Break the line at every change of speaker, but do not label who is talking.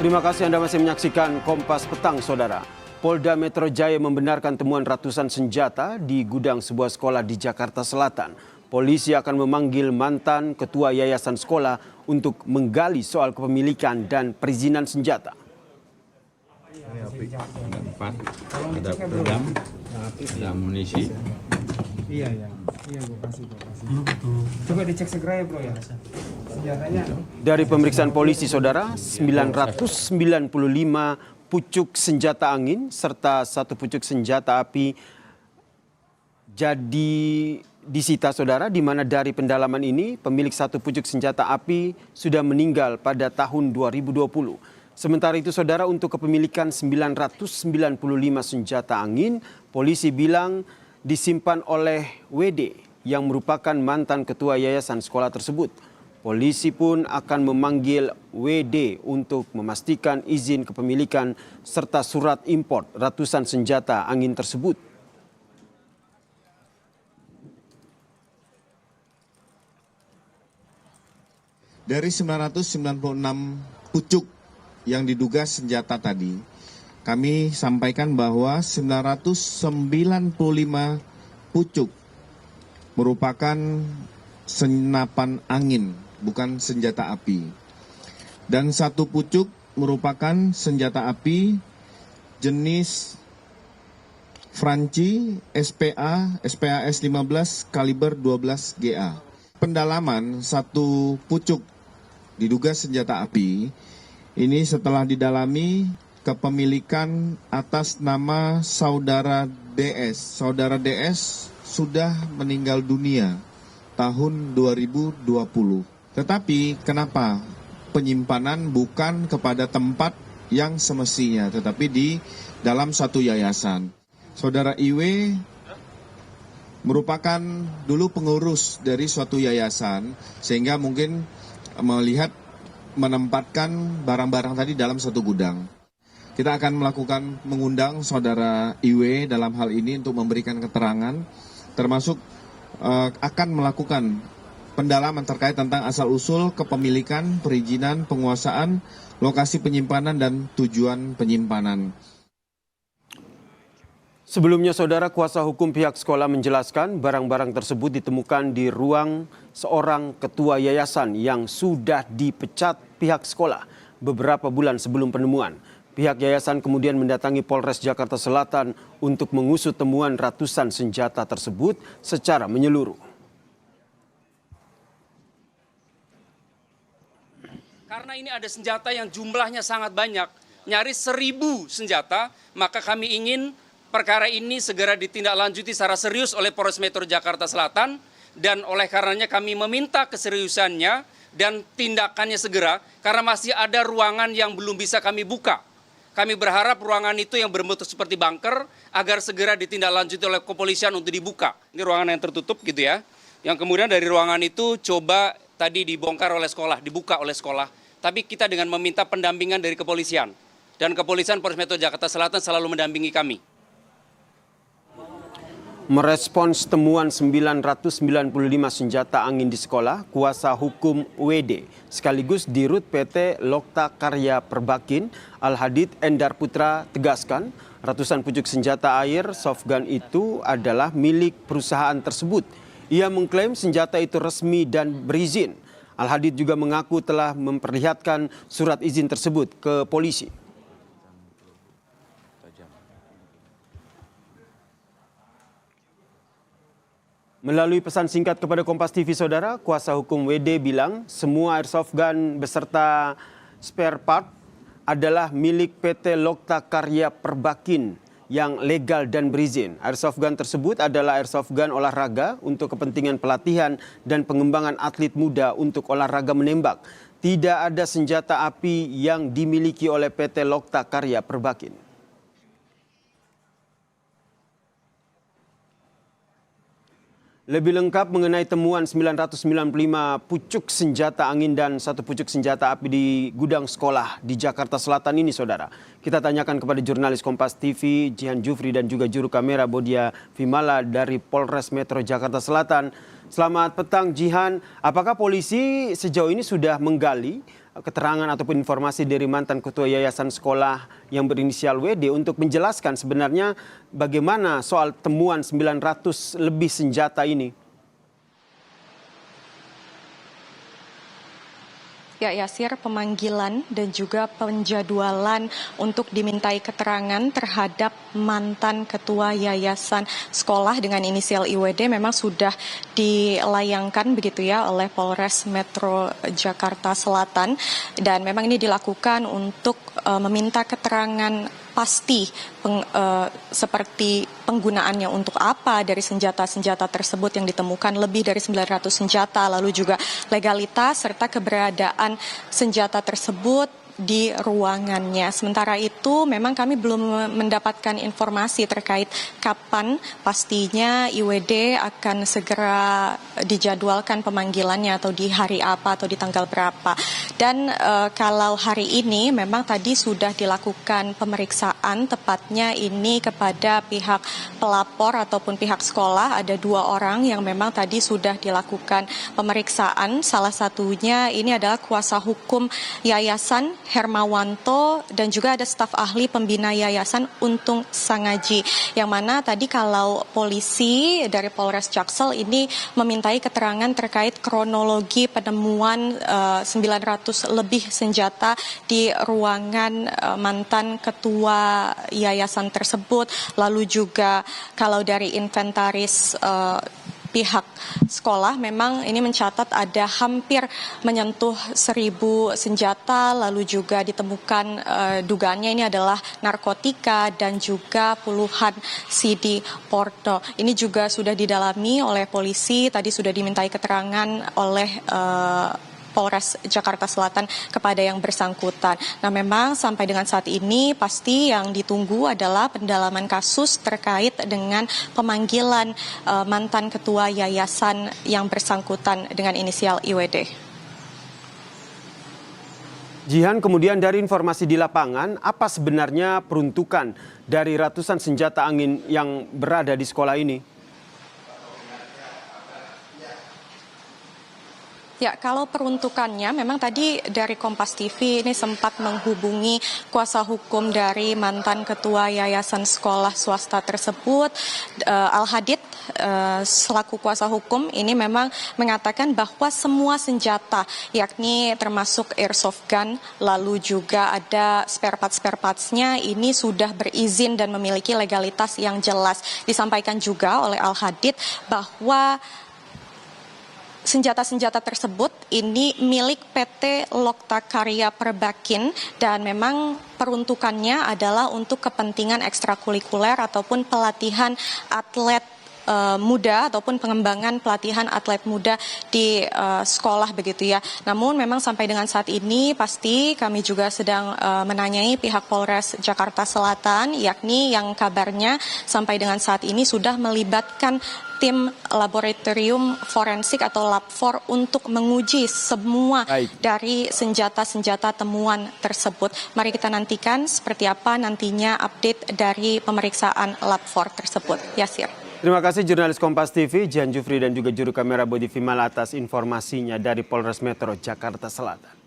Terima kasih Anda masih menyaksikan Kompas Petang, Saudara. Polda Metro Jaya membenarkan temuan ratusan senjata di gudang sebuah sekolah di Jakarta Selatan. Polisi akan memanggil mantan ketua yayasan sekolah untuk menggali soal kepemilikan dan perizinan senjata.
Ada 4, ada pedang, ada amunisi.
Iya gue kasih. Coba dicek segera ya bro ya. Senjatanya.
Dari pemeriksaan polisi, Saudara, 995 pucuk senjata angin serta 1 pucuk senjata api jadi disita, Saudara, di mana dari pendalaman ini pemilik 1 pucuk senjata api sudah meninggal pada tahun 2020. Sementara itu, Saudara, untuk kepemilikan 995 senjata angin, polisi bilang disimpan oleh WD yang merupakan mantan ketua yayasan sekolah tersebut. Polisi pun akan memanggil WD untuk memastikan izin kepemilikan serta surat impor ratusan senjata angin tersebut.
Dari 996 pucuk yang diduga senjata tadi, kami sampaikan bahwa 995 pucuk merupakan senapan angin, bukan senjata api. Dan 1 pucuk merupakan senjata api jenis Franci SPAS 15 kaliber 12 GA. Pendalaman 1 pucuk diduga senjata api ini setelah didalami kepemilikan atas nama saudara DS. Saudara DS sudah meninggal dunia tahun 2020. Tetapi kenapa penyimpanan bukan kepada tempat yang semestinya, tetapi di dalam satu yayasan. Saudara IW merupakan dulu pengurus dari suatu yayasan, sehingga mungkin melihat menempatkan barang-barang tadi dalam satu gudang. Kita akan melakukan mengundang saudara IW dalam hal ini untuk memberikan keterangan, termasuk akan melakukan pendalaman terkait tentang asal-usul kepemilikan, perizinan, penguasaan, lokasi penyimpanan, dan tujuan penyimpanan.
Sebelumnya, Saudara, kuasa hukum pihak sekolah menjelaskan barang-barang tersebut ditemukan di ruang seorang ketua yayasan yang sudah dipecat pihak sekolah beberapa bulan sebelum penemuan. Pihak yayasan kemudian mendatangi Polres Jakarta Selatan untuk mengusut temuan ratusan senjata tersebut secara menyeluruh.
Karena ini ada senjata yang jumlahnya sangat banyak, nyaris 1.000 senjata, maka kami ingin perkara ini segera ditindaklanjuti secara serius oleh Polres Metro Jakarta Selatan, dan oleh karenanya kami meminta keseriusannya dan tindakannya segera, karena masih ada ruangan yang belum bisa kami buka. Kami berharap ruangan itu yang berbentuk seperti bunker agar segera ditindaklanjuti oleh kepolisian untuk dibuka. Ini ruangan yang tertutup gitu ya. Yang kemudian dari ruangan itu coba tadi dibongkar oleh sekolah, dibuka oleh sekolah. Tapi kita dengan meminta pendampingan dari kepolisian. Dan kepolisian Polres Metro Jakarta Selatan selalu mendampingi kami.
Merespons temuan 995 senjata angin di sekolah, kuasa hukum WD sekaligus Dirut PT Lokta Karya Perbakin Al-Hadid Endar Putra tegaskan ratusan pucuk senjata air soft gun itu adalah milik perusahaan tersebut. Ia mengklaim senjata itu resmi dan berizin. Al-Hadid juga mengaku telah memperlihatkan surat izin tersebut ke polisi. Melalui pesan singkat kepada Kompas TV, Saudara, kuasa hukum WD bilang semua airsoft gun beserta spare part adalah milik PT Lokta Karya Perbakin yang legal dan berizin. Airsoft gun tersebut adalah airsoft gun olahraga untuk kepentingan pelatihan dan pengembangan atlet muda untuk olahraga menembak. Tidak ada senjata api yang dimiliki oleh PT Lokta Karya Perbakin. Lebih lengkap mengenai temuan 995 pucuk senjata angin dan 1 pucuk senjata api di gudang sekolah di Jakarta Selatan ini, Saudara. Kita tanyakan kepada jurnalis Kompas TV, Jihan Jufri, dan juga juru kamera Bodia Vimala dari Polres Metro Jakarta Selatan. Selamat petang, Jihan. Apakah polisi sejauh ini sudah menggali keterangan ataupun informasi dari mantan ketua yayasan sekolah yang berinisial WD untuk menjelaskan sebenarnya bagaimana soal temuan 900 lebih senjata ini.
Ya, Yasir, pemanggilan dan juga penjadwalan untuk dimintai keterangan terhadap mantan ketua yayasan sekolah dengan inisial IWD memang sudah dilayangkan begitu ya oleh Polres Metro Jakarta Selatan, dan memang ini dilakukan untuk meminta keterangan pasti seperti penggunaannya untuk apa dari senjata-senjata tersebut yang ditemukan, lebih dari 900 senjata, lalu juga legalitas serta keberadaan senjata tersebut di ruangannya. Sementara itu memang kami belum mendapatkan informasi terkait kapan pastinya IWD akan segera dijadwalkan pemanggilannya, atau di hari apa atau di tanggal berapa. Dan kalau hari ini memang tadi sudah dilakukan pemeriksaan, tepatnya ini kepada pihak pelapor ataupun pihak sekolah. Ada 2 orang yang memang tadi sudah dilakukan pemeriksaan. Salah satunya ini adalah kuasa hukum yayasan Hermawanto, dan juga ada staf ahli pembina yayasan Untung Sangaji, yang mana tadi kalau polisi dari Polres Jaksel ini memintai keterangan terkait kronologi penemuan 900 lebih senjata di ruangan mantan ketua yayasan tersebut. Lalu juga kalau dari inventaris pihak sekolah memang ini mencatat ada hampir menyentuh 1.000 senjata, lalu juga ditemukan dugaannya ini adalah narkotika dan juga puluhan CD porno. Ini juga sudah didalami oleh polisi, tadi sudah dimintai keterangan oleh Polres Jakarta Selatan kepada yang bersangkutan. Nah, memang sampai dengan saat ini pasti yang ditunggu adalah pendalaman kasus terkait dengan pemanggilan mantan ketua yayasan yang bersangkutan dengan inisial IWD.
Jihan, kemudian dari informasi di lapangan, apa sebenarnya peruntukan dari ratusan senjata angin yang berada di sekolah ini?
Ya, kalau peruntukannya memang tadi dari Kompas TV ini sempat menghubungi kuasa hukum dari mantan ketua yayasan sekolah swasta tersebut, Al-Hadid, selaku kuasa hukum ini memang mengatakan bahwa semua senjata, yakni termasuk airsoft gun, lalu juga ada spare parts-nya ini sudah berizin dan memiliki legalitas yang jelas. Disampaikan juga oleh Al-Hadid bahwa senjata-senjata tersebut ini milik PT Lokta Karya Perbakin, dan memang peruntukannya adalah untuk kepentingan ekstrakurikuler ataupun pelatihan atlet muda ataupun pengembangan pelatihan atlet muda di sekolah begitu ya. Namun memang sampai dengan saat ini pasti kami juga sedang menanyai pihak Polres Jakarta Selatan, yakni yang kabarnya sampai dengan saat ini sudah melibatkan tim laboratorium forensik atau Lab4 untuk menguji semua dari senjata-senjata temuan tersebut. Mari kita nantikan seperti apa nantinya update dari pemeriksaan Lab4 tersebut. Yasir.
Terima kasih jurnalis Kompas TV, Jihan Jufri dan juga juru kamera Bodi Vimal atas informasinya dari Polres Metro Jakarta Selatan.